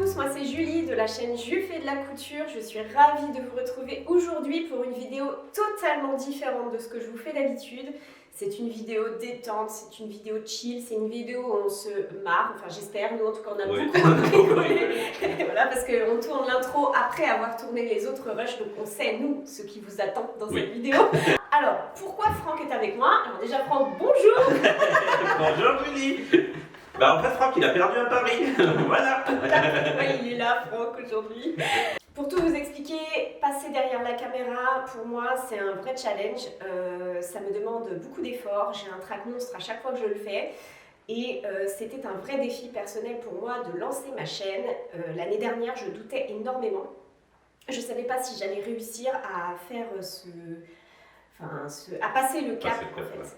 tous, moi c'est Julie de la chaîne Jules fait de la couture. Je suis ravie de vous retrouver aujourd'hui pour une vidéo totalement différente de ce que je vous fais d'habitude. C'est une vidéo détente, c'est une vidéo chill, c'est une vidéo où on se marre, enfin j'espère, nous en tout cas on a beaucoup rigolé. Voilà, parce qu'on tourne l'intro après avoir tourné les autres rushs, donc on sait nous ce qui vous attend dans cette vidéo. Alors, pourquoi Franck est avec moi? Alors déjà Franck, bonjour. Bonjour Julie. Bah en fait Franck il a perdu à Paris, voilà. Ouais, il est là Franck aujourd'hui. Pour tout vous expliquer, passer derrière la caméra, pour moi c'est un vrai challenge. Ça me demande beaucoup d'efforts, j'ai un trac monstre à chaque fois que je le fais. Et c'était un vrai défi personnel pour moi de lancer ma chaîne. L'année dernière je doutais énormément. Je ne savais pas si j'allais réussir à faire à passer le cap en fait.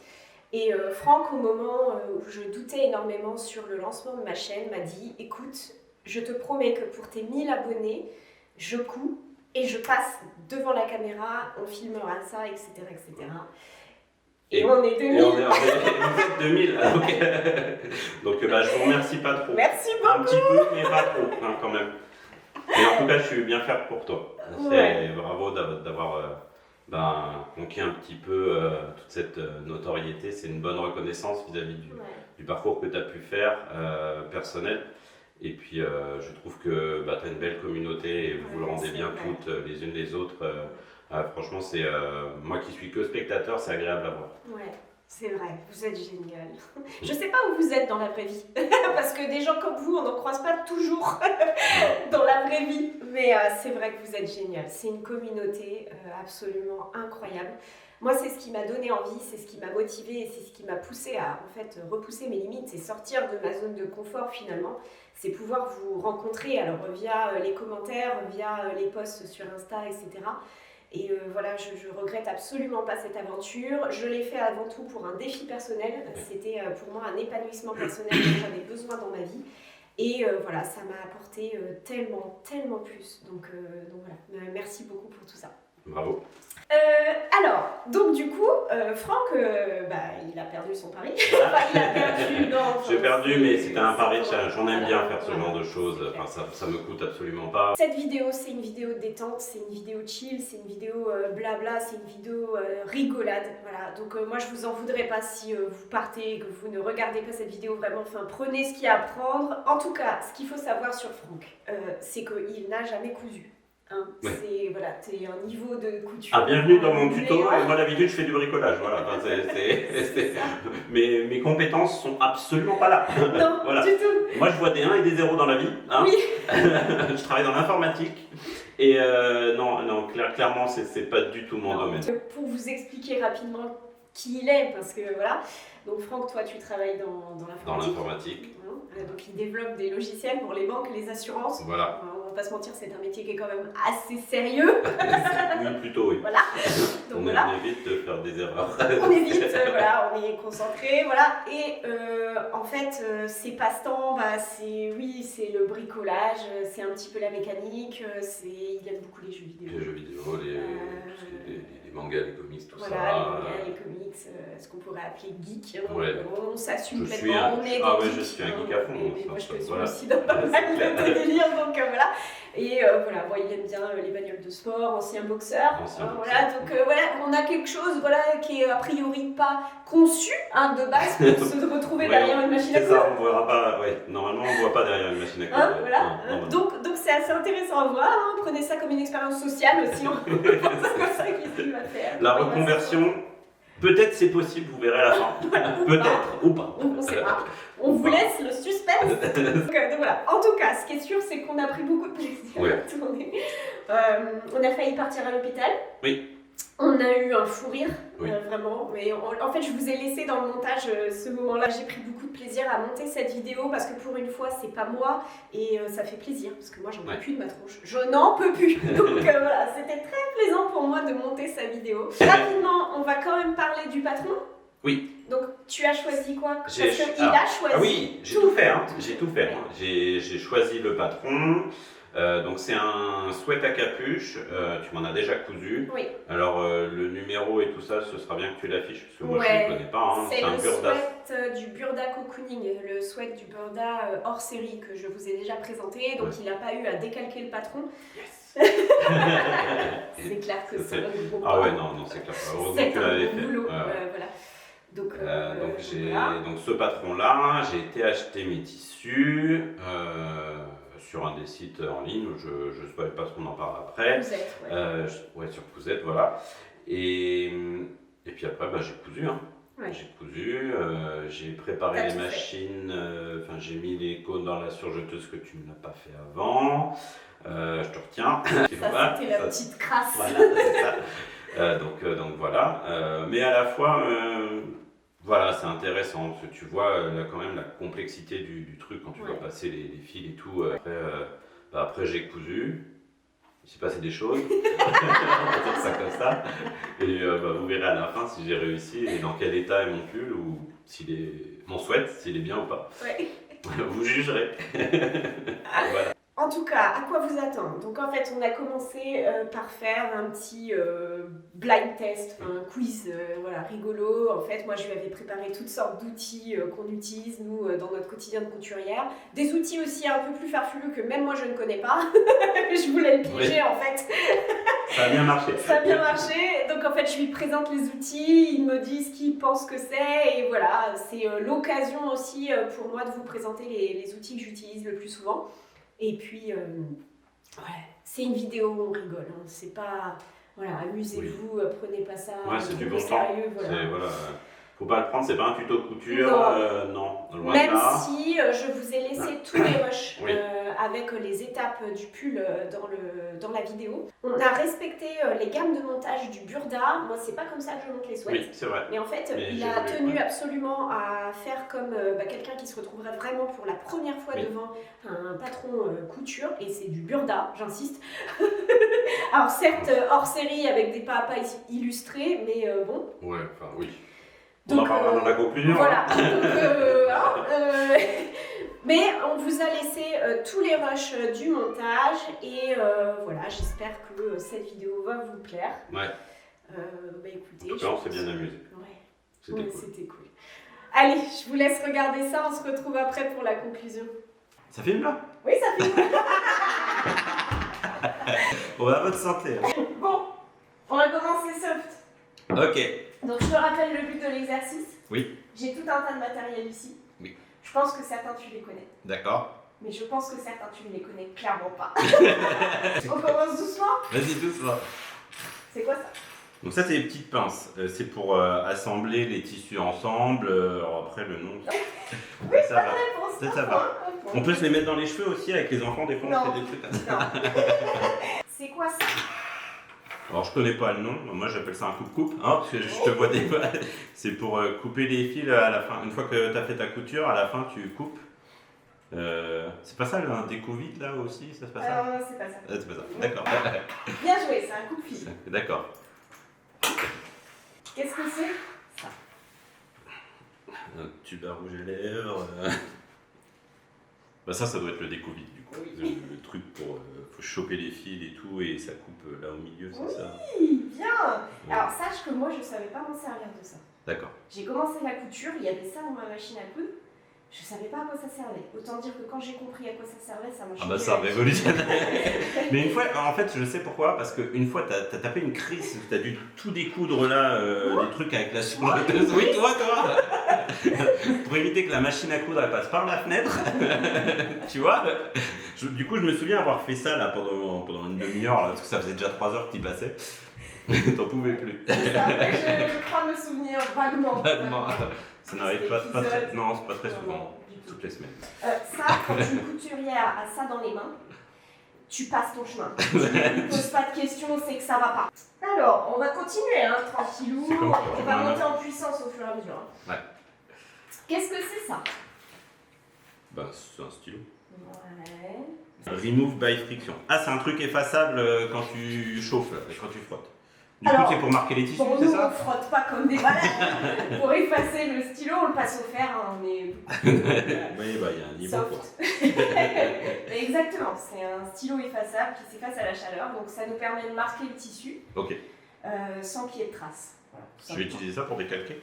Et Franck, au moment où je doutais énormément sur le lancement de ma chaîne, m'a dit « Écoute, je te promets que pour tes 1000 abonnés, je couds et je passe devant la caméra, on filmera ça, etc. etc. » Et on est 2000. Vous êtes 2000. Donc bah, je vous remercie pas trop. Merci beaucoup. Un petit peu, mais pas trop hein, quand même. Mais en tout cas, je suis bien fier pour toi. Ouais. Bravo d'avoir conquis un petit peu toute cette notoriété. C'est une bonne reconnaissance vis-à-vis du parcours que tu as pu faire personnel. Et puis je trouve que tu as une belle communauté et vous le rendez bien toutes les unes les autres. Franchement, c'est moi qui suis que spectateur, c'est agréable à voir. Ouais, c'est vrai, vous êtes génial. Je sais pas où vous êtes dans la vraie vie, parce que des gens comme vous, on n'en croise pas toujours dans la vraie vie. Mais c'est vrai que vous êtes génial. C'est une communauté absolument incroyable. Moi, c'est ce qui m'a donné envie, c'est ce qui m'a motivée et c'est ce qui m'a poussé à en fait repousser mes limites, c'est sortir de ma zone de confort finalement. C'est pouvoir vous rencontrer, alors via les commentaires, via les posts sur Insta, etc. Et voilà, je regrette absolument pas cette aventure. Je l'ai fait avant tout pour un défi personnel. C'était pour moi un épanouissement personnel dont j'avais besoin dans ma vie. Et voilà, ça m'a apporté tellement, tellement plus. Donc voilà, merci beaucoup pour tout ça. Bravo. Alors, donc du coup, Franck, il a perdu son pari. Enfin, il a perdu, non. J'ai perdu, mais c'était un pari de challenge. On aime bien faire ce genre de choses. Enfin, ça me coûte absolument pas. Cette vidéo, c'est une vidéo détente, c'est une vidéo chill, c'est une vidéo blabla, c'est une vidéo rigolade. Voilà. Donc moi, je vous en voudrais pas si vous partez et que vous ne regardez pas cette vidéo. Vraiment, enfin, prenez ce qu'il y a à prendre. En tout cas, ce qu'il faut savoir sur Franck, c'est qu'il n'a jamais cousu. Hein, c'est voilà, t'es un niveau de couture. Bienvenue dans mon tuto. Moi d'habitude je fais du bricolage. Voilà. Mes compétences sont absolument pas là. Non, voilà. du tout. Moi je vois des 1 et des 0 dans la vie. Hein. Oui. Je travaille dans l'informatique. Et non, clairement c'est pas du tout mon domaine. Pour vous expliquer rapidement qui il est, parce que voilà. Donc Franck, toi tu travailles dans l'informatique. Dans l'informatique. Donc il développe des logiciels pour les banques, les assurances. Voilà. On va pas se mentir, c'est un métier qui est quand même assez sérieux. Oui, plutôt oui. Voilà. Donc, on évite de faire des erreurs. On évite, voilà, on est concentré, voilà. Et en fait, ses passe-temps, c'est le bricolage, c'est un petit peu la mécanique, il aime beaucoup les jeux vidéo. Les jeux vidéo, les mangas, les comics, tout voilà, ça. Les mangas, les comics, ce qu'on pourrait appeler geek. On s'assume je pleinement, suis un geek à fond. Mais moi je te suis aussi dans pas mal de délire, donc voilà. Et voilà, il aime bien les bagnoles de sport, ancien boxeur. Voilà, donc voilà, on a quelque chose qui est a priori pas conçu de base pour se retrouver derrière une machine à coudre. C'est ça, on ne verra pas, normalement on ne voit pas derrière une machine à coudre. Voilà. Donc c'est assez intéressant à voir, prenez ça comme une expérience sociale aussi. C'est ça qu'il va faire. La reconversion, peut-être c'est possible, vous verrez à la fin. Peut-être, ou pas. On ne sait pas. On vous laisse le suspense. donc voilà. En tout cas, ce qui est sûr, c'est qu'on a pris beaucoup de plaisir à tourner. On a failli partir à l'hôpital. Oui. On a eu un fou rire, vraiment. Mais en fait, je vous ai laissé dans le montage ce moment-là. J'ai pris beaucoup de plaisir à monter cette vidéo parce que pour une fois, c'est pas moi et ça fait plaisir parce que moi, j'en peux plus de ma tronche. Je n'en peux plus. Donc voilà, c'était très plaisant pour moi de monter sa vidéo. Rapidement, on va quand même parler du patron. Oui. Donc, tu as choisi quoi? Parce J'ai- qu'il ah, a choisi. Ah oui, j'ai tout fait. Hein. J'ai tout fait. Hein. J'ai choisi le patron. Donc c'est un sweat à capuche. Tu m'en as déjà cousu. Oui. Alors le numéro et tout ça, ce sera bien que tu l'affiches parce que moi je Ouais. ne connais pas. Hein. C'est un le Burda. sweat du Burda Cocooning, le sweat du Burda hors série que je vous ai déjà présenté. Donc il n'a pas eu à décalquer le patron. Yes. C'est clair que c'est un gros Ah ouais, non, c'est clair. Heureusement que tu l'avais fait. boulot. Ouais. Voilà. Donc, Voilà. Donc ce patron-là, j'ai été acheter mes tissus sur un des sites en ligne. Je ne spoil pas ce qu'on en parle après. Vous êtes, ouais, sur Cousette, voilà. Et puis après, j'ai cousu. Hein. Ouais. J'ai cousu, j'ai préparé T'as les tout fait. machines, j'ai mis les cônes dans la surjeteuse que tu ne l'as pas fait avant. Je te retiens. Ça, c'était la petite crasse. Voilà, c'est ça. Donc voilà. Mais à la fois, voilà, c'est intéressant parce que tu vois là, quand même la complexité du truc quand tu vas passer les fils et tout. Après j'ai cousu. Il s'est passé des choses, on va dire ça comme ça. Et vous verrez à la fin si j'ai réussi et dans quel état est mon pull ou mon sweat, s'il est bien ou pas. Ouais. Vous jugerez. Voilà. En tout cas, à quoi vous attendre? Donc en fait, on a commencé par faire un petit blind test, un quiz voilà, rigolo. En fait, moi, je lui avais préparé toutes sortes d'outils qu'on utilise, nous, dans notre quotidien de couturière. Des outils aussi un peu plus farfelus que même moi, je ne connais pas. Je voulais le piéger, en fait. Ça a bien marché. Ça a bien marché. Donc en fait, je lui présente les outils, il me dit ce qu'il pense que c'est. Et voilà, c'est l'occasion aussi pour moi de vous présenter les outils que j'utilise le plus souvent. Et puis, c'est une vidéo où on rigole. Hein. C'est pas, voilà, amusez-vous, prenez pas ça c'est du au bon temps. sérieux. Voilà. Faut pas le prendre, c'est pas un tuto couture. Non, loin de Même là. si je vous ai laissé tous les rushs Oui. avec les étapes du pull dans la vidéo. On a respecté les gammes de montage du Burda. Moi, c'est pas comme ça que je monte les sweats. Oui, c'est vrai. Mais en fait, Mais il j'ai a voulu, tenu ouais. absolument à faire comme quelqu'un qui se retrouverait vraiment pour la première fois devant un patron couture. Et c'est du Burda, j'insiste. Alors certes, hors série avec des pas à pas illustrés, mais bon. Ouais, enfin oui. Donc, on en parlera dans la conclusion. Voilà. Hein. Donc, mais on vous a laissé tous les rushs du montage et voilà, j'espère que cette vidéo va vous plaire. Ouais. Écoutez, En tout cas, on s'est bien amusé. Ouais. C'était cool. C'était cool. Allez, je vous laisse regarder ça, on se retrouve après pour la conclusion. Ça filme là? Oui, ça filme. Bon, à votre santé. Bon, on va commencer soft. Ok. Donc je te rappelle le but de l'exercice. Oui. J'ai tout un tas de matériel ici. Oui. Je pense que certains tu les connais. D'accord. Mais je pense que certains tu ne les connais clairement pas. On commence doucement. Vas-y, doucement. C'est quoi ça? Donc ça, c'est les petites pinces. C'est pour assembler les tissus ensemble. Alors après, le nom... Oui, ça pas va. de réponse. Ça va. On peut se les mettre dans les cheveux aussi avec les enfants. Des fois, on fait des trucs comme ça. Non. C'est quoi ça? Alors, je connais pas le nom. Moi, j'appelle ça un coupe-coupe. Hein, parce que je te vois des fois. C'est pour couper les fils à la fin. Une fois que tu as fait ta couture, à la fin, tu coupes. C'est pas ça, un découvite là aussi? Ça se passe ça? Non, c'est pas ça. C'est pas ça. D'accord. Bien joué, c'est un coup de fil. D'accord. Qu'est-ce que c'est? Ça. Un tube à rouge à lèvres. Ça doit être le découvite du coup. Oui. Le truc pour faut choper les fils et tout et ça coupe là au milieu, c'est ça? Oui, bien. Alors sache que moi je savais pas m'en servir de ça. D'accord. J'ai commencé la couture, il y avait ça dans ma machine à coudre. Je savais pas à quoi ça servait. Autant dire que quand j'ai compris à quoi ça servait, ça m'a changé. Ah bah ça révolutionne. Mais une fois, en fait, je sais pourquoi, parce qu'une fois, t'as tapé une crise, t'as dû tout découdre là, des trucs avec la surjeteuse. Oui, toi pour éviter que la machine à coudre elle passe par la fenêtre. Tu vois du coup, je me souviens avoir fait ça là pendant une demi-heure, là, parce que ça faisait déjà 3 heures qu'il passait. T'en pouvais plus. Je crois me souvenir vaguement. Ça n'arrive pas très... Non, c'est pas très souvent. Toutes les semaines. Ça, quand une couturière a ça dans les mains, tu passes ton chemin. Tu ne poses pas de questions, c'est que ça va pas. Alors, on va continuer, hein, tranquillou. On va monter en puissance au fur et à mesure. Hein. Ouais. Qu'est-ce que c'est ça? C'est un stylo. Ouais. Remove by friction. Ah, c'est un truc effaçable quand tu chauffes, quand tu frottes. Du coup, c'est pour marquer les tissus, bon, c'est nous, ça? on frotte pas comme des malades. Pour effacer le stylo, on le passe au fer, hein, on est... Oui, bah il y a un niveau quoi. Exactement, c'est un stylo effaçable qui s'efface à la chaleur, donc ça nous permet de marquer le tissu sans qu'il y ait de traces. Voilà, je vais utiliser ça pour décalquer.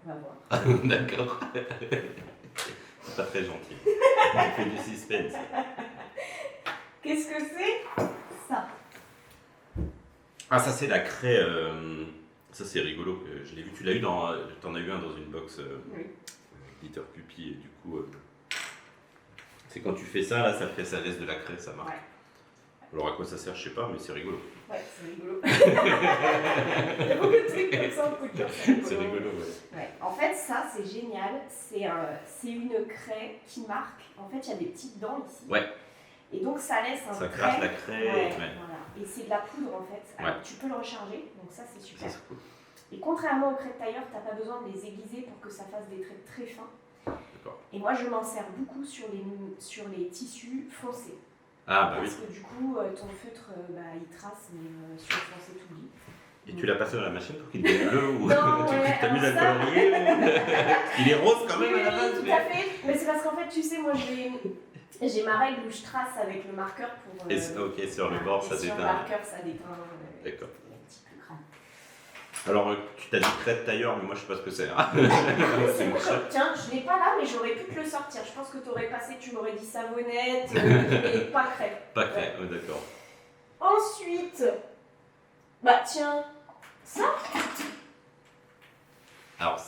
On va voir. D'accord. C'est pas très gentil. On fait du suspense. Qu'est-ce que c'est? Ça. Ah, ça c'est la craie. Ça c'est rigolo. Je l'ai vu. Tu l'as eu dans. T'en as eu un dans une box. Oui. Glitter Puppy et du coup. C'est quand tu fais ça là, ça laisse de la craie, ça marque. Ouais. Alors à quoi ça sert, je sais pas, mais c'est rigolo. Ouais, c'est rigolo. Il y a beaucoup de trucs comme ça en coup de cœur. C'est rigolo, ouais. Ouais. En fait, ça c'est génial. C'est une craie qui marque. En fait, il y a des petites dents ici. Ouais. Et donc ça laisse un ça gratte la craie. Ouais, voilà. Et c'est de la poudre en fait. Alors, tu peux le recharger, donc ça c'est super. Ça, c'est cool. Et contrairement aux craies de tailleur, tu n'as pas besoin de les aiguiser pour que ça fasse des traits très fins. D'accord. Et moi je m'en sers beaucoup sur les tissus foncés. Ah bah parce que du coup, ton feutre, il trace, mais sur le foncé, tu oublies. Et tu l'as passé dans la machine pour qu'il devienne bleu ou non, tu t'amuses à le colorier Il est rose quand même à la base. Tout à fait. Mais c'est parce qu'en fait, tu sais, moi j'ai ma règle où je trace avec le marqueur pour. Ok, sur le bord, ça déteint. Sur le marqueur, ça déteint. D'accord. Un petit peu crâne. Alors, tu t'as dit craie de tailleur, mais moi je sais pas ce que c'est. Hein. Tiens, je l'ai pas là, mais j'aurais pu te le sortir. Je pense que tu aurais passé, tu m'aurais dit savonnette, et pas craie. Pas craie, ouais. D'accord. Ensuite, bah tiens, ça. Alors,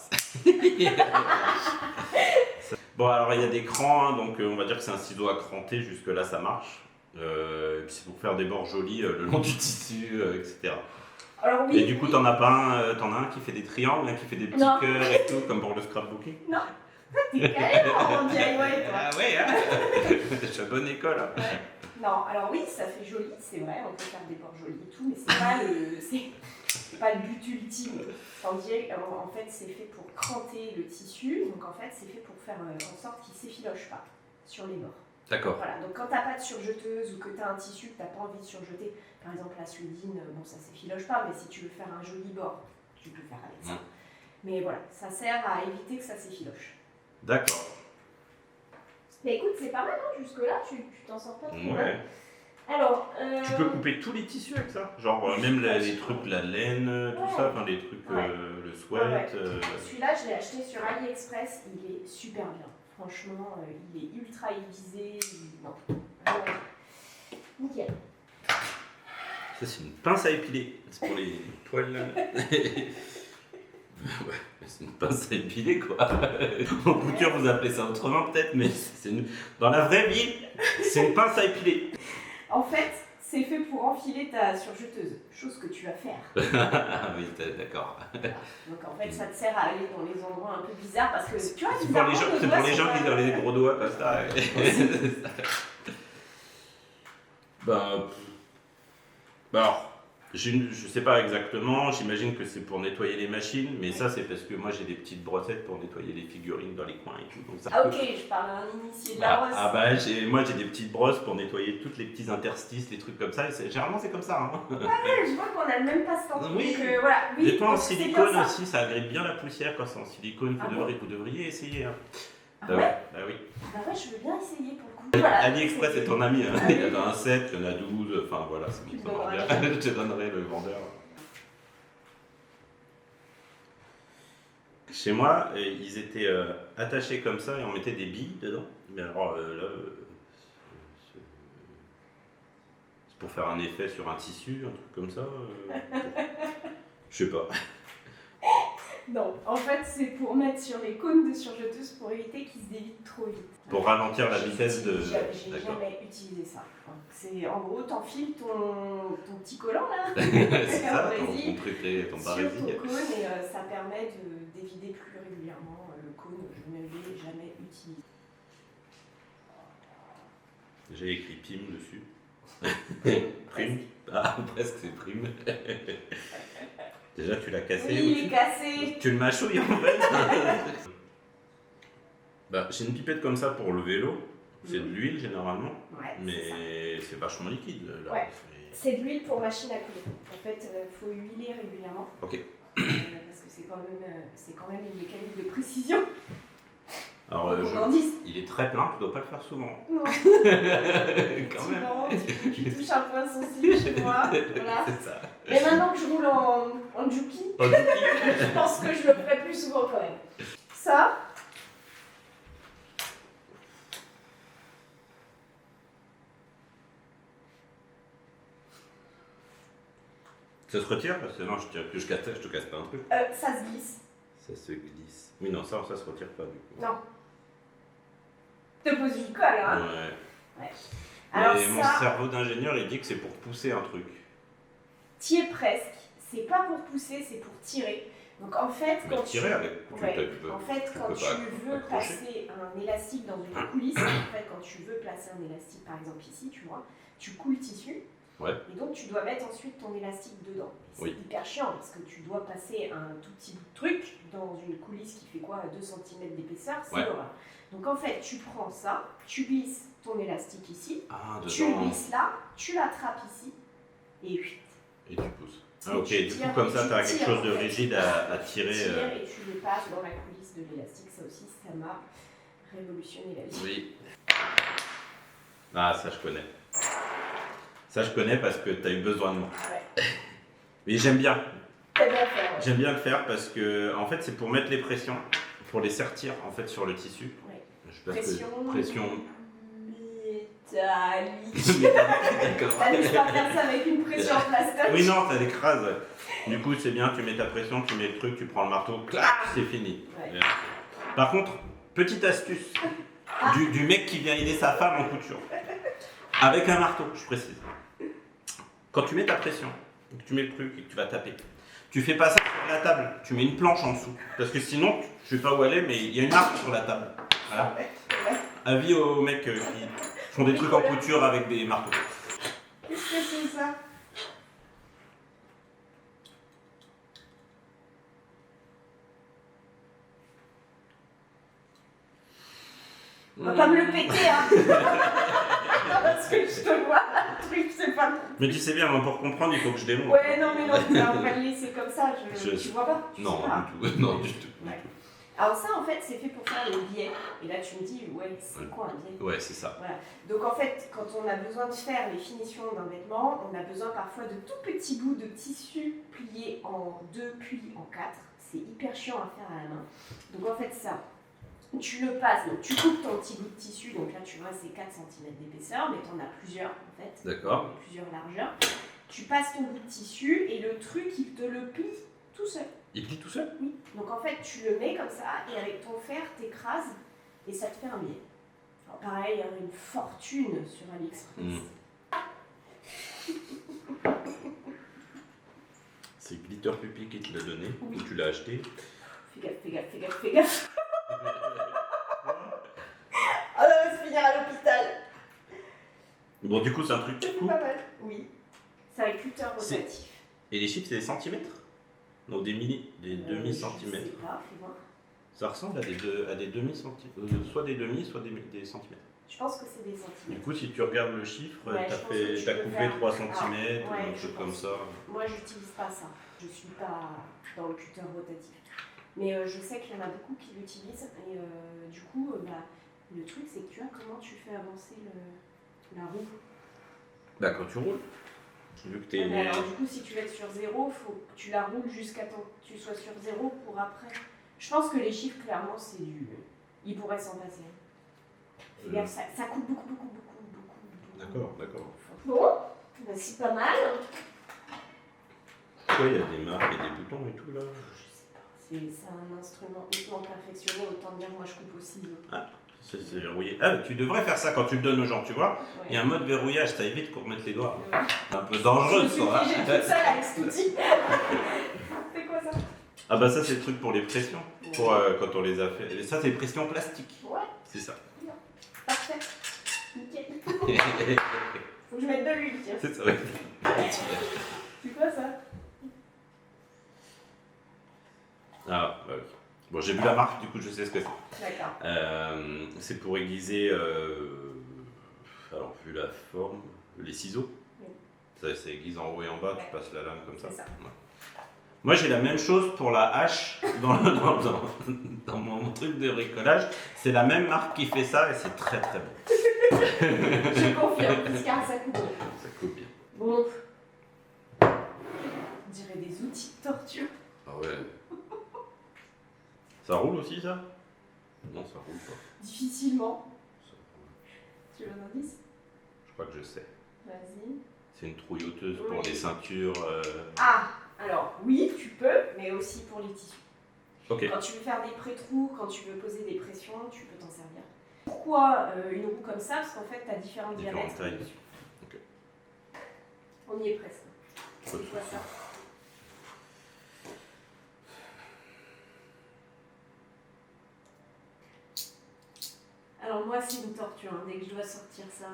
bon, alors il y a des crans, hein, donc on va dire que c'est un ciseau à cranter, jusque-là ça marche. Et puis c'est pour faire des bords jolis le long du tissu, etc. Alors, oui, et du coup, t'en as un qui fait des triangles, un qui fait des petits cœurs et tout, comme pour le scrapbooking? Non, t'es calé en DIY toi. Ah ouais, hein. Je suis à bonne école. Hein. Ouais. Non, alors oui, ça fait joli, c'est vrai, on peut faire des bords jolis et tout, mais c'est pas le but ultime. En fait, c'est fait pour cranter le tissu, donc en fait, c'est fait pour faire en sorte qu'il s'effiloche pas sur les bords. D'accord. Voilà, donc quand t'as pas de surjeteuse ou que t'as un tissu que t'as pas envie de surjeter, par exemple la Suédine, bon ça s'effiloche pas, mais si tu veux faire un joli bord, tu peux faire avec ça. Mais voilà, ça sert à éviter que ça s'effiloche. D'accord. Mais écoute, c'est pas mal, hein, jusque-là, tu t'en sors pas trop mal. Ouais. Alors, tu peux couper tous les tissus avec ça? Genre même les trucs, la laine, tout ça, enfin les trucs, le sweat. Celui-là, je l'ai acheté sur AliExpress, il est super bien. Franchement, il est ultra aiguisé. Non. Nickel. Ça, c'est une pince à épiler. C'est pour les poils là. Ouais, c'est une pince à épiler quoi. En couture, vous appelez ça autrement peut-être, mais dans la vraie vie, c'est une pince à épiler. En fait, c'est fait pour enfiler ta surjeteuse, chose que tu vas faire. Ah oui, d'accord. Donc en fait, ça te sert à aller dans les endroits un peu bizarres parce que tu vois, c'est pour les gens qui ont les gros doigts comme ça. Alors, je sais pas exactement, j'imagine que c'est pour nettoyer les machines, mais ça c'est parce que moi j'ai des petites brossettes pour nettoyer les figurines dans les coins et tout. Donc ça ok, je parle à un initié de la brosse. Moi j'ai des petites brosses pour nettoyer tous les petits interstices, les trucs comme ça, et généralement c'est comme ça. Hein. Ouais, je vois qu'on a le même passe-temps. Oui, donc, voilà. des fois en silicone aussi, ça agrippe bien la poussière quand c'est en silicone, vous devriez essayer. Hein. Ah ouais? Bah oui. Bah ouais, je veux bien essayer pour le coup. Voilà, AliExpress est ton ami, hein. Il y en a un 7, il y en a 12, enfin voilà, c'est qui je te donnerai le vendeur. Chez moi, ils étaient attachés comme ça et on mettait des billes dedans. Mais alors là, c'est pour faire un effet sur un tissu, un truc comme ça. Je sais pas. Non, en fait, c'est pour mettre sur les cônes de surjeteuse pour éviter qu'ils se dévident trop vite. Pour ralentir la vitesse de... J'ai jamais utilisé ça. C'est en gros, t'enfiles ton petit collant là, c'est ça, ton truc, ton sur ton cône et ça permet d'évider plus régulièrement le cône. Je ne l'ai jamais utilisé. J'ai écrit PIM dessus. Prime. Ah, presque c'est prime. Déjà, tu l'as cassé. Oui, il est cassé. Tu le mâchouilles en fait. J'ai une pipette comme ça pour le vélo. C'est de l'huile généralement. Ouais, mais c'est vachement liquide. Là. Ouais. C'est de l'huile pour machine à couler. En fait, il faut huiler régulièrement. Ok. Parce que c'est quand même une mécanique de précision. Alors, Gourmandise. il est très plein, tu dois pas le faire souvent. Non. Quand même. Tu touches un point sensible chez moi. Voilà. C'est ça. Mais maintenant que je roule en juki, je pense que je le ferai plus souvent quand même. Ça. Ça se retire parce que non, je te casse pas un truc. Ça se glisse. Ça se glisse. Oui, non, ça se retire pas du coup. Non. Te pose du colle, hein. Ouais. Alors mais ça, mon cerveau d'ingénieur, il dit que c'est pour pousser un truc. t'y es presque. C'est pas pour pousser, c'est pour tirer. Donc en fait, Mais quand tirer avec. en fait, quand tu veux placer un élastique dans une coulisse, quand tu veux placer un élastique, par exemple ici, tu vois, tu coules le tissu. Ouais. Et donc tu dois mettre ensuite ton élastique dedans. C'est hyper chiant parce que tu dois passer un tout petit bout de truc dans une coulisse qui fait quoi, 2 cm d'épaisseur, c'est l'horreur. Donc en fait, tu prends ça, tu glisses ton élastique ici, tu le glisses là, tu l'attrapes ici, et tu pousses. Ah, ok, du coup comme ça, tu as quelque chose de rigide à tirer. Tu tires et tu le passes dans la coulisse de l'élastique, ça aussi, ça m'a révolutionné la vie. Oui. Ah, ça je connais. Ça je connais parce que tu as eu besoin de moi. Ouais. Mais j'aime bien. J'aime bien le faire parce que en fait c'est pour mettre les pressions, pour les sertir en fait sur le tissu. Ouais. Pression métallique. D'accord. T'allais pas faire ça avec une pression en plastique. Oui non, ça l'écrase. Du coup c'est bien, tu mets ta pression, tu mets le truc, tu prends le marteau, clac, c'est fini. Ouais. Par contre, petite astuce du mec qui vient aider sa femme en couture. Avec un marteau, je précise. Quand tu mets ta pression, que tu mets le truc et que tu vas taper, tu fais pas ça sur la table, tu mets une planche en dessous. Parce que sinon, je sais pas où elle est, mais il y a une marque sur la table. Voilà. Avis aux mecs qui font des trucs en couture avec des marteaux. Qu'est-ce que c'est ça? On va pas me le péter, hein. Parce que je te vois, le truc, c'est pas... Mais tu sais bien, moi, pour comprendre, il faut que je démontre. Ouais, non, mais non, on va le laisser comme ça, tu vois pas? Non, du tout, non, du tout. Ouais. Alors ça, en fait, c'est fait pour faire les biais. Et là, tu me dis, ouais, c'est quoi un biais? Ouais, c'est ça. Voilà. Donc en fait, quand on a besoin de faire les finitions d'un vêtement, on a besoin parfois de tout petits bouts de tissu pliés en 2 puis en 4. C'est hyper chiant à faire à la main. Donc en fait, ça... Tu le passes, donc tu coupes ton petit bout de tissu, donc là tu vois c'est 4 cm d'épaisseur, mais tu en as plusieurs en fait. D'accord. Plusieurs largeurs. Tu passes ton bout de tissu et le truc il te le plie tout seul. Il plie tout seul? Oui. Donc en fait tu le mets comme ça et avec ton fer t'écrases et ça te fait un biais. Alors pareil, il y a une fortune sur AliExpress. C'est Glitter Puppy qui te l'a donné, ou tu l'as acheté? Fais gaffe, fais gaffe, fais gaffe, fais gaffe. Oh, on va se finir à l'hôpital. Bon, du coup, c'est un truc qui coupe. Pas mal. Oui. C'est un cutter rotatif. Et les chiffres, c'est des centimètres? Donc des demi-centimètres. Je sais pas, fais voir. Ça ressemble à des demi-centimètres. Soit des demi, soit des centimètres. Je pense que c'est des centimètres. Du coup, si tu regardes le chiffre, ouais, t'as coupé 3 cm, un truc comme ça. Moi, j'utilise pas ça. Je suis pas dans le cutter rotatif. Mais je sais qu'il y en a beaucoup qui l'utilisent. Et du coup, le truc, c'est que tu vois comment tu fais avancer la roue. Bah, quand tu roules. Vu que t'es... alors, du coup, si tu veux être sur 0, faut que tu la roules jusqu'à temps que tu sois sur 0 pour après. Je pense que les chiffres, clairement, c'est du. Il pourrait s'en passer. Fais gaffe, ça coupe beaucoup. D'accord. Bon, bah, c'est pas mal. Pourquoi il y a des marques et des boutons et tout là? Je sais pas. C'est un instrument hautement perfectionné, autant dire moi je coupe au ciseau. Ah, c'est verrouillé. Ah, tu devrais faire ça quand tu le donnes aux gens, tu vois. Ouais. Il y a un mode verrouillage, ça évite pour mettre les doigts. Ouais. C'est un peu dangereux ça. J'ai toute seule avec cet outil. C'est quoi ça? Ah bah ça c'est le truc pour les pressions, pour quand on les a fait. Et ça c'est pression plastique. Ouais. C'est ça. Parfait. Nickel. Faut que je mette de l'huile, tiens. C'est ça, ouais. C'est quoi ça? Ah, bah oui. Bon, j'ai vu la marque, du coup, je sais ce que c'est. D'accord. C'est pour aiguiser, alors, vu la forme, les ciseaux. Oui. C'est aiguise en haut et en bas, Ouais. tu passes la lame comme ça. C'est ça. Ouais. Moi j'ai la même chose pour la hache dans mon truc de bricolage. C'est la même marque qui fait ça et c'est très très bon. Je confirme, car ça coupe. Ça coupe bien. Bon. On dirait des outils de torture. Ah ouais. Ça roule aussi ça? Non, ça roule pas. Difficilement. Ça roule. Tu veux un indice? Je crois que je sais. Vas-y. C'est une trouilloteuse pour les ceintures. Ah, alors oui, tu peux, mais aussi pour les tissus. Ok. Quand tu veux faire des pré-trous, quand tu veux poser des pressions, tu peux t'en servir. Pourquoi une roue comme ça? Parce qu'en fait, tu as différents diamètres. tailles. dessus. Ok. On y est presque. Pas C'est de quoi souci. ça? Alors moi, c'est une torture. Hein. Dès que je dois sortir ça,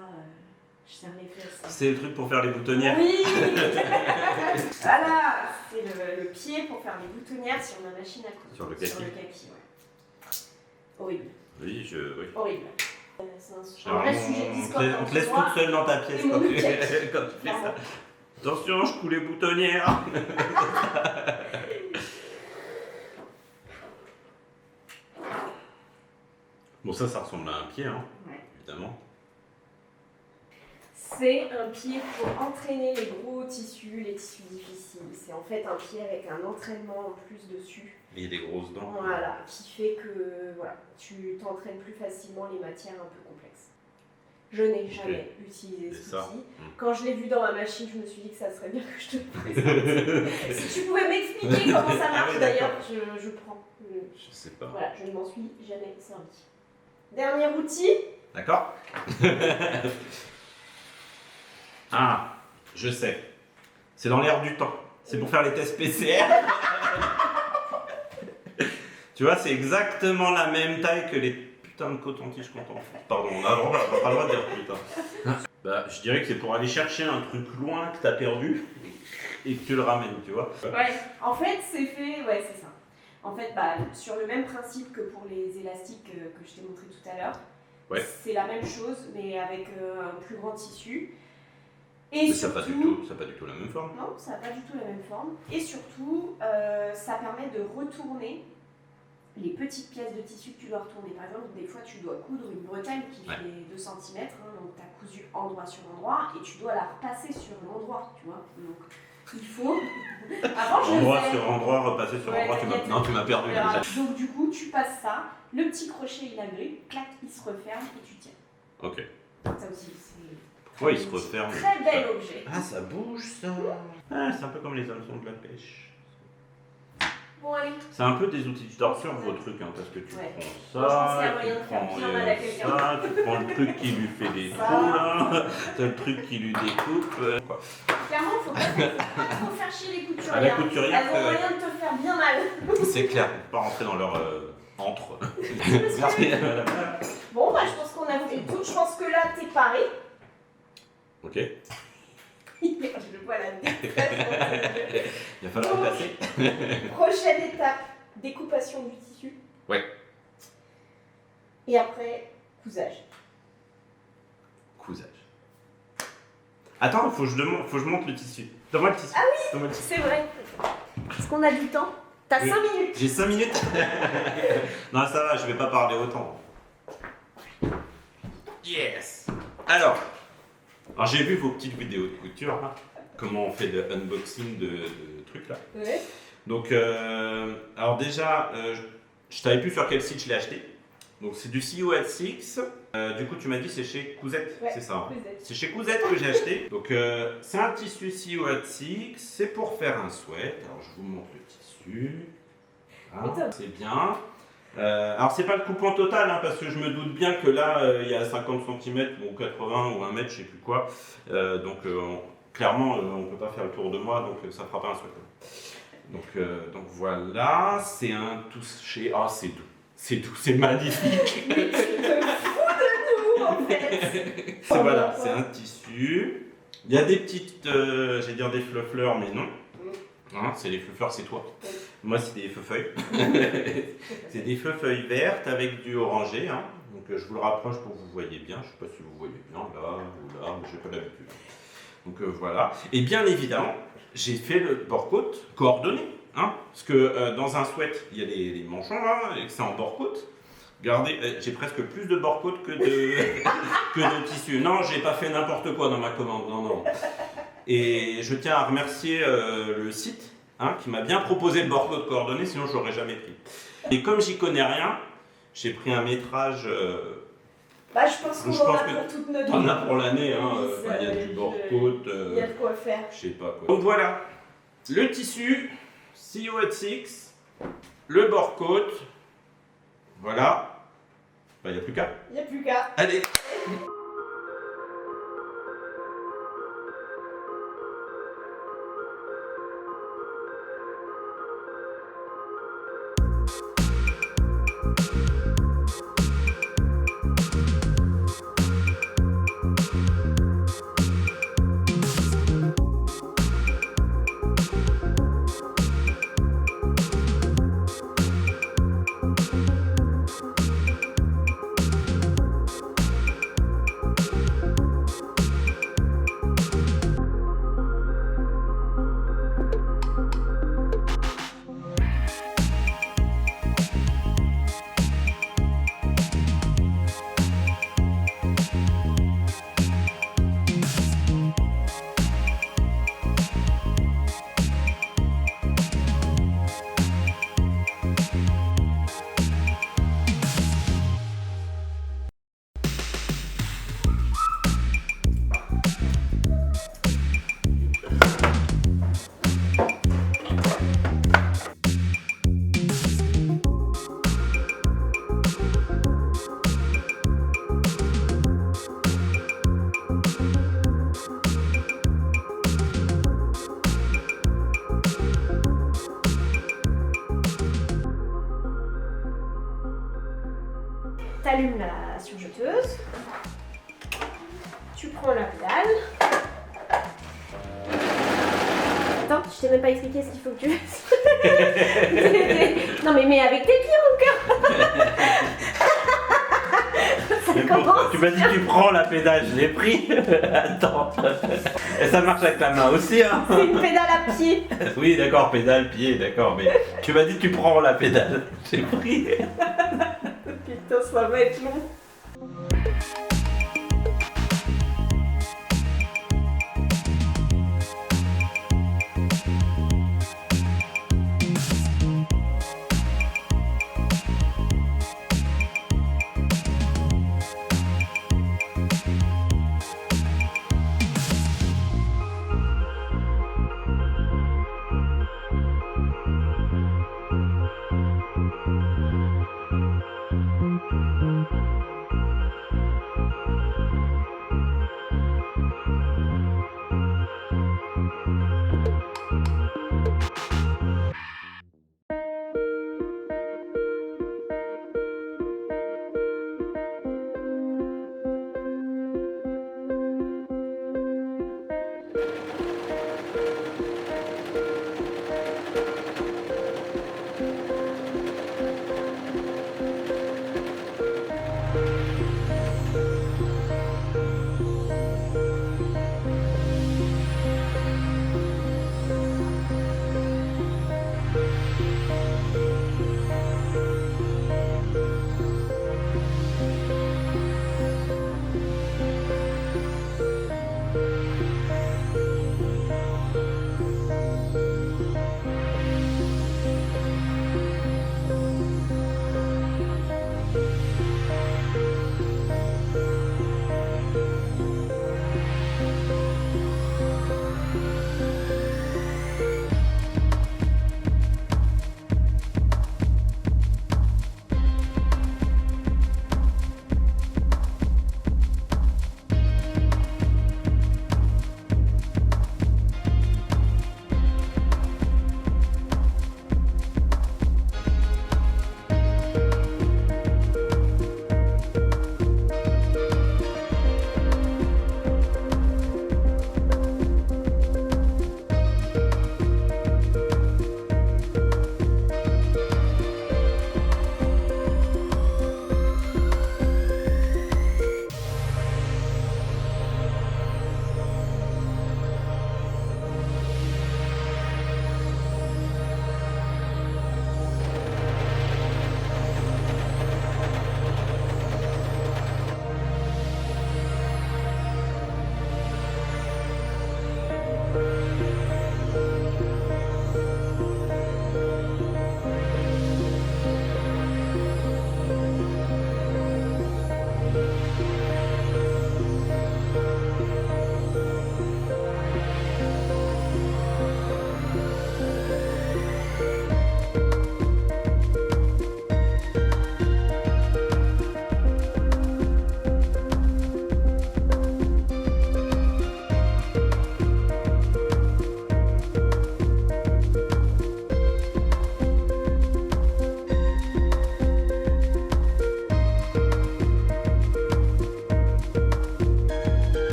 je serre les fesses. C'est le truc pour faire les boutonnières. Oui. Voilà, c'est le pied pour faire les boutonnières sur ma machine à coudre. Sur le kaki. Sur le kaki, ouais. Horrible. Oui, oui. Horrible. C'est un Généralement, vrai sujet de on discorde te entre laisse moi toute seule dans ta pièce et quand mon tu, kaki. quand tu fais ça. Clairement. Attention, je coule les boutonnières. Bon, ça ressemble à un pied, hein, Ouais. évidemment. C'est un pied pour entraîner les gros tissus, les tissus difficiles. C'est en fait un pied avec un entraînement en plus dessus. Il y a des grosses dents. Voilà, qui fait que voilà, tu t'entraînes plus facilement les matières un peu complexes. Je n'ai jamais utilisé C'est cet ça. outil. Quand je l'ai vu dans ma machine, je me suis dit que ça serait bien que je te le présente. Si tu pouvais m'expliquer comment ça marche Ah oui, d'ailleurs, d'accord. je prends. Je sais pas. Voilà, je ne m'en suis jamais servi. Dernier outil. D'accord. Ah, je sais. C'est dans l'air du temps. C'est pour faire les tests PCR. Tu vois, c'est exactement la même taille que les putains de cotons-tiges qu'on t'en fait. Pardon, on n'a pas le droit de dire putain. Bah, je dirais que c'est pour aller chercher un truc loin que t'as perdu et que tu le ramènes, tu vois. Ouais, en fait, c'est fait, ouais, c'est ça. En fait, bah, sur le même principe que pour les élastiques que je t'ai montré tout à l'heure, Ouais. c'est la même chose, mais avec un plus grand tissu. Et Mais surtout, ça n'a pas du tout la même forme. non, ça n'a pas du tout la même forme. Et surtout, ça permet de retourner les petites pièces de tissu que tu dois retourner. Par exemple, des fois, tu dois coudre une bretelle qui Ouais. fait 2 cm, donc tu as cousu endroit sur endroit, et tu dois la repasser sur l'endroit, tu vois. Donc, il faut... Avant, je Endroit faisais- sur endroit, repasser sur Ouais, endroit, t'inquiète. non, tu m'as perdu Voilà. déjà. Donc du coup, tu passes ça, le petit crochet il agrée, clac, il se referme et tu tiens. Ok. Ça aussi, c'est Pourquoi il se referme? très bel objet. Ah, ça bouge ça. Ah, c'est un peu comme les hameçons de la pêche. Bon allez, C'est un peu des outils de torture vos trucs, hein, parce que tu Ouais. prends Franchement, c'est un ça, moyen de tu faire prends bien mal à quelqu'un. ça, tu prends le truc qui lui fait des Ça. trous là, t'as le truc qui lui découpe. Quoi. clairement, faut pas trop faire chier les couturières. À la couturière, Elles ont moyen de te faire bien mal. c'est clair, faut pas rentrer dans leur entre. Merci. Bon, bah je pense qu'on a fait tout. Je pense que là, t'es paré. Ok, Je vois la détresse. il va falloir le passer. Prochaine étape, découpation du tissu. Ouais. Et après, cousage. Cousage. Attends, faut que je monte le tissu. Donne-moi le tissu. Ah oui. Donne-moi le tissu. C'est vrai. Est-ce qu'on a du temps? T'as Oui. 5 minutes. J'ai 5 minutes. Non, ça va, je vais pas parler autant. Yes. Alors j'ai vu vos petites vidéos de couture, là. Comment on fait de unboxing de trucs là. Ouais. Donc, alors déjà, je t'avais plus sur quel site je l'ai acheté. Donc c'est du CEO at 6. Du coup, tu m'as dit c'est chez Cousette, Ouais, c'est ça. Hein. Cousette. C'est chez Cousette que j'ai acheté. Donc c'est un tissu CEO at 6. C'est pour faire un sweat. Alors je vous montre le tissu. Voilà, Top. c'est bien. Alors c'est pas le coupant total hein, parce que je me doute bien que là il y a 50 cm ou 80 ou 1 mètre, je sais plus quoi. Clairement on peut pas faire le tour de moi donc ça fera pas un sweat. Donc voilà, c'est un touché. Ah c'est doux. C'est doux, c'est magnifique. Mais tu te fous de nous en fait. Voilà, c'est un tissu. Il y a des petites, j'allais dire des fleurs, mais non. Hein, c'est les fleurs, c'est toi. Moi, c'est des feuilles. C'est des feuilles vertes avec du orangé. Hein. Donc, je vous le rapproche pour que vous voyez bien. Je ne sais pas si vous voyez bien là ou là, mais j'ai pas l'habitude. Donc voilà. Et bien évidemment, j'ai fait le bord-côte coordonné. Hein, parce que dans un sweat, il y a les manchons là, et que c'est en bord-côte. Regardez, j'ai presque plus de bord-côte que de tissu. Non, j'ai pas fait n'importe quoi dans ma commande. Non, non. Et je tiens à remercier le site qui m'a bien proposé le bord-côte coordonné, sinon je l'aurais jamais pris. Et comme j'y connais rien, j'ai pris un métrage. Je pense qu'on en a pour toute notre vie. On en a pour l'année, il y a du bord-côte. Il y a de quoi faire. Je sais pas quoi. Donc voilà, le tissu, CO 6, le bord-côte. Voilà. Il n'y a plus qu'à. Il n'y a plus qu'à. Allez. T'allumes la surjeteuse, tu prends la pédale. Attends, je t'ai même pas expliqué ce qu'il faut que tu fasses. Non mais avec tes pieds mon cœur. Tu m'as dit tu prends la pédale, je l'ai pris. Attends. Et ça marche avec la main aussi, hein. C'est une pédale à pied. Oui, d'accord, pédale, pied, d'accord, mais tu m'as dit tu prends la pédale. J'ai pris. Putain, ça va être long.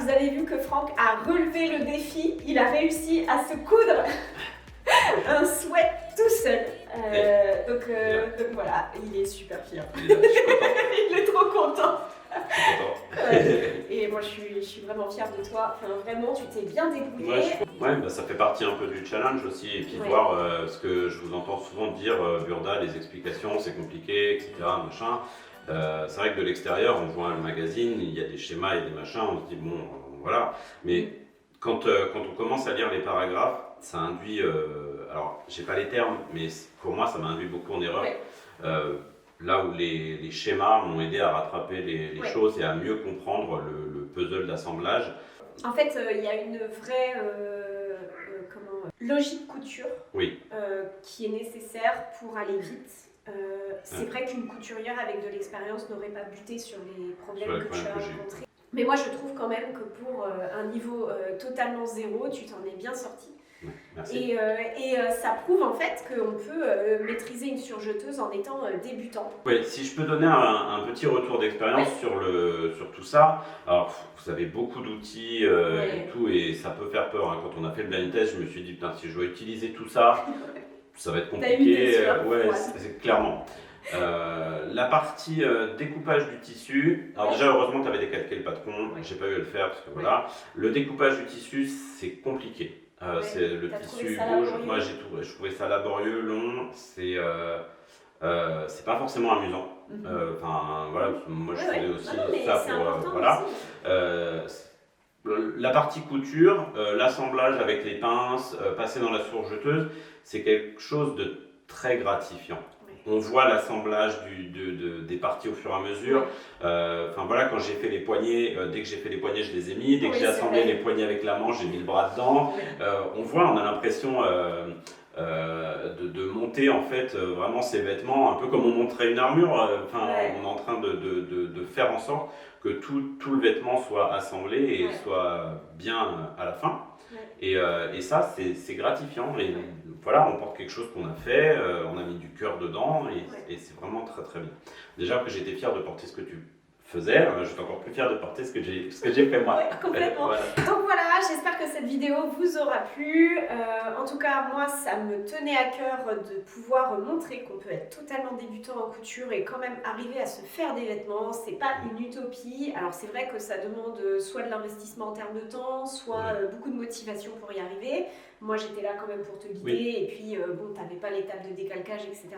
Vous avez vu que Franck a relevé le défi, il a réussi à se coudre un sweat tout seul. Donc voilà, il est super fier. Il est trop content. Et moi je suis vraiment fière de toi. Enfin, vraiment, tu t'es bien débrouillé. Ouais, bah, ça fait partie un peu du challenge aussi. Et puis voir ce que je vous entends souvent dire, Burda, les explications, c'est compliqué, etc. Machin. C'est vrai que de l'extérieur, on voit un magazine, il y a des schémas et des machins, on se dit bon, voilà. Mais quand on commence à lire les paragraphes, ça induit, alors j'ai pas les termes, mais pour moi ça m'a induit beaucoup en erreur. Là où les schémas m'ont aidé à rattraper les choses et à mieux comprendre le puzzle d'assemblage. En fait, il y a une vraie logique couture qui est nécessaire pour aller vite. C'est vrai qu'une couturière avec de l'expérience n'aurait pas buté sur les problèmes que tu as rencontrés. Mais moi je trouve quand même que pour un niveau totalement zéro, tu t'en es bien sorti. Merci. Et ça prouve en fait qu'on peut maîtriser une surjeteuse en étant débutant. Oui, si je peux donner un petit retour d'expérience sur tout ça. Alors, vous avez beaucoup d'outils et tout, et ça peut faire peur. Hein. Quand on a fait le blind test, je me suis dit, putain, si je dois utiliser tout ça, ça va être compliqué. C'est clairement. La partie découpage du tissu, alors déjà heureusement tu avais décalqué le patron, j'ai pas eu à le faire parce que voilà. Le découpage du tissu c'est compliqué. C'est le tissu bouge, moi je trouvais ça laborieux, long, c'est pas forcément amusant. Enfin voilà, moi je faisais aussi ça pour voilà. La partie couture, l'assemblage avec les pinces, passer dans la surjeteuse, c'est quelque chose de très gratifiant. On voit l'assemblage des parties au fur et à mesure. Enfin voilà, quand j'ai fait les poignets, dès que j'ai fait les poignets, je les ai mis. Dès que j'ai assemblé les poignets avec la manche, j'ai mis le bras dedans. On voit, on a l'impression de monter en fait vraiment ces vêtements, un peu comme on monterait une armure. On est en train de faire en sorte que tout le vêtement soit assemblé et soit bien à la fin. Et ça, c'est gratifiant. Et voilà, on porte quelque chose qu'on a fait, on a mis du cœur dedans et c'est vraiment très très bien. Déjà que j'étais fier de porter ce que tu faisais, je suis encore plus fier de porter ce que j'ai fait moi. Complètement. Voilà. Donc voilà, j'espère que cette vidéo vous aura plu. En tout cas, moi, ça me tenait à cœur de pouvoir montrer qu'on peut être totalement débutant en couture et quand même arriver à se faire des vêtements. C'est pas une utopie. Alors c'est vrai que ça demande soit de l'investissement en termes de temps, soit beaucoup de motivation pour y arriver. Moi, j'étais là quand même pour te guider et puis bon, t'avais pas l'étape de décalcage, etc.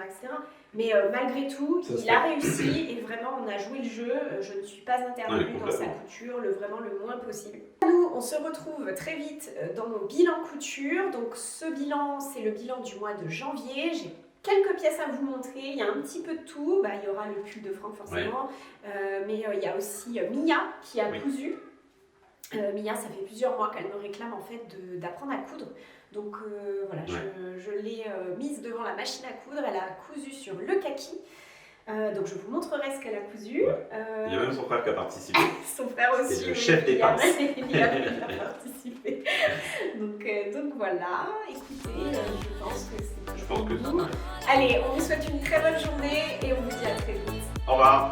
Mais malgré tout, il a réussi et vraiment, on a joué le jeu. Je ne suis pas intervenue dans sa couture, vraiment le moins possible. Nous, on se retrouve très vite dans nos bilans couture. Donc ce bilan, c'est le bilan du mois de janvier. J'ai quelques pièces à vous montrer, il y a un petit peu de tout. Il y aura le pull de Franck forcément, mais il y a aussi Mia qui a cousu. Mia, ça fait plusieurs mois qu'elle me réclame en fait d'apprendre à coudre. Donc voilà, je l'ai mise devant la machine à coudre, elle a cousu sur le kaki. Donc je vous montrerai ce qu'elle a cousu. Il y a même son frère qui a participé. Son frère aussi. C'est le chef des pinces. Il a participé. Donc voilà, écoutez, je pense que c'est tout. Je pense que c'est. Allez, on vous souhaite une très bonne journée et on vous dit à très vite. Au revoir.